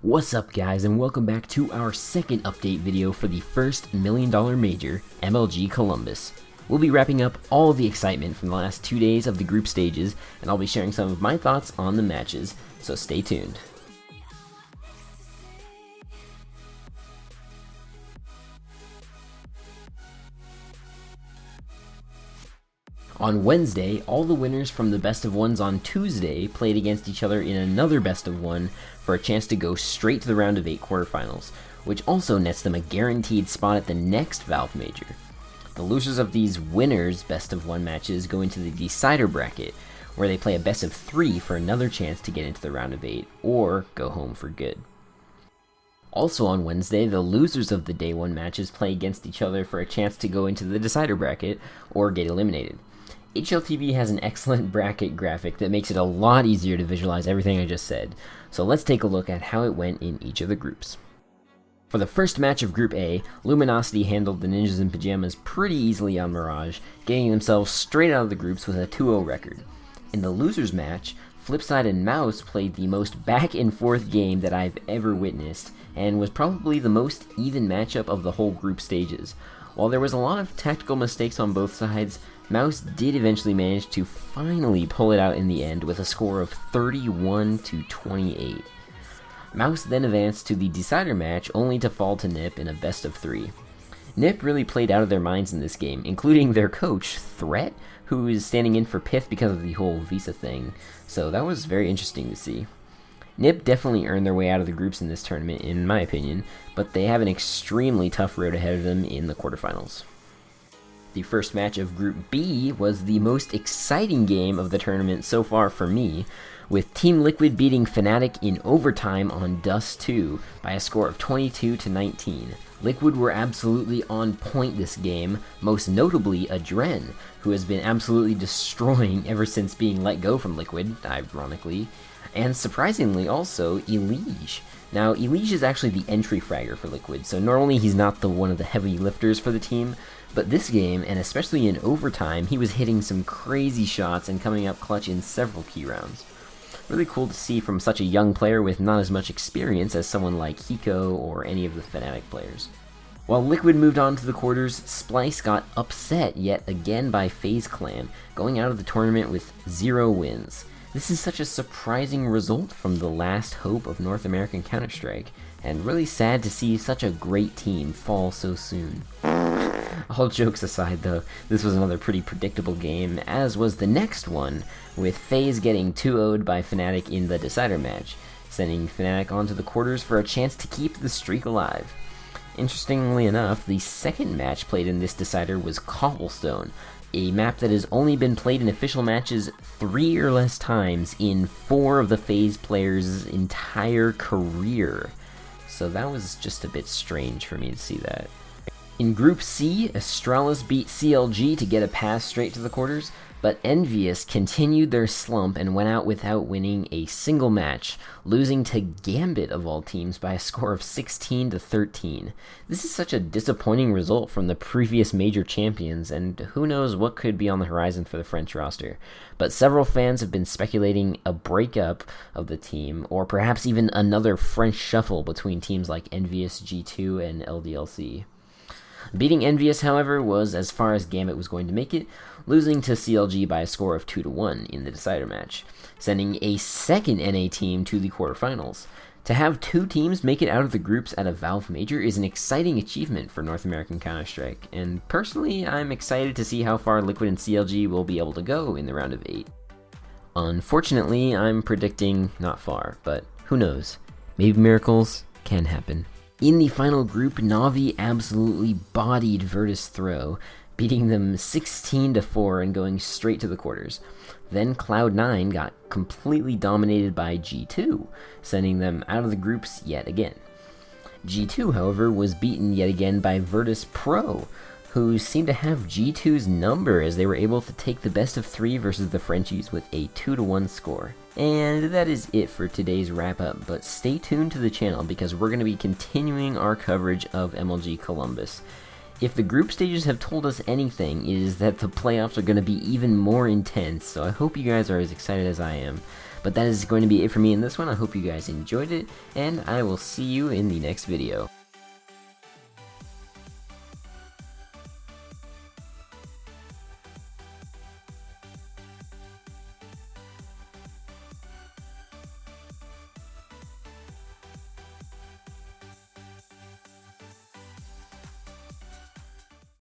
What's up guys, and welcome back to our second update video for the first $1 Million Major, MLG Columbus. We'll be wrapping up all the excitement from the last 2 days of the group stages, and I'll be sharing some of my thoughts on the matches, so stay tuned. On Wednesday, all the winners from the best of ones on Tuesday played against each other in another best of one for a chance to go straight to the round of 8 quarterfinals, which also nets them a guaranteed spot at the next Valve Major. The losers of these winners' best of one matches go into the decider bracket, where they play a best of 3 for another chance to get into the round of 8, or go home for good. Also on Wednesday, the losers of the day 1 matches play against each other for a chance to go into the decider bracket, or get eliminated. HLTV has an excellent bracket graphic that makes it a lot easier to visualize everything I just said, so let's take a look at how it went in each of the groups. For the first match of Group A, Luminosity handled the Ninjas in Pajamas pretty easily on Mirage, getting themselves straight out of the groups with a 2-0 record. In the losers match, Flipside and Mouse played the most back and forth game that I've ever witnessed, and was probably the most even matchup of the whole group stages. While there was a lot of tactical mistakes on both sides, Mouse did eventually manage to finally pull it out in the end with a score of 31-28. Mouse then advanced to the decider match, only to fall to Nip in a best of 3. Nip really played out of their minds in this game, including their coach, Threat, who is standing in for Pith because of the whole visa thing, so that was very interesting to see. Nip definitely earned their way out of the groups in this tournament, in my opinion, but they have an extremely tough road ahead of them in the quarterfinals. The first match of Group B was the most exciting game of the tournament so far for me, with Team Liquid beating Fnatic in overtime on Dust 2 by a score of 22-19. Liquid were absolutely on point this game, most notably Adren, who has been absolutely destroying ever since being let go from Liquid, ironically, and surprisingly also Elige. Now, Elige is actually the entry fragger for Liquid, so normally he's not one of the heavy lifters for the team, but this game, and especially in overtime, he was hitting some crazy shots and coming up clutch in several key rounds. Really cool to see from such a young player with not as much experience as someone like Hiko or any of the Fnatic players. While Liquid moved on to the quarters, Splice got upset yet again by FaZe Clan, going out of the tournament with 0 wins. This is such a surprising result from the last hope of North American Counter-Strike, and really sad to see such a great team fall so soon. All jokes aside though, this was another pretty predictable game, as was the next one, with FaZe getting 2-0'd by Fnatic in the decider match, sending Fnatic onto the quarters for a chance to keep the streak alive. Interestingly enough, the second match played in this decider was Cobblestone, a map that has only been played in official matches 3 or less times in 4 of the FaZe players' entire career. So that was just a bit strange for me to see that. In Group C, Astralis beat CLG to get a pass straight to the quarters, but Envious continued their slump and went out without winning a single match, losing to Gambit of all teams by a score of 16-13. This is such a disappointing result from the previous major champions, and who knows what could be on the horizon for the French roster. But several fans have been speculating a breakup of the team, or perhaps even another French shuffle between teams like Envious, G2, and LDLC. Beating Envious, however, was as far as Gambit was going to make it, losing to CLG by a score of 2-1 in the decider match, sending a second NA team to the quarterfinals. To have 2 teams make it out of the groups at a Valve Major is an exciting achievement for North American Counter-Strike, and personally, I'm excited to see how far Liquid and CLG will be able to go in the round of 8. Unfortunately, I'm predicting not far, but who knows? Maybe miracles can happen. In the final group, Na'Vi absolutely bodied Virtus Throw, beating them 16-4 and going straight to the quarters. Then Cloud9 got completely dominated by G2, sending them out of the groups yet again. G2, however, was beaten yet again by Virtus Pro, who seemed to have G2's number as they were able to take the best of 3 versus the Frenchies with a 2-1 score. And that is it for today's wrap-up, but stay tuned to the channel because we're going to be continuing our coverage of MLG Columbus. If the group stages have told us anything, it is that the playoffs are going to be even more intense, so I hope you guys are as excited as I am. But that is going to be it for me in this one. I hope you guys enjoyed it, and I will see you in the next video.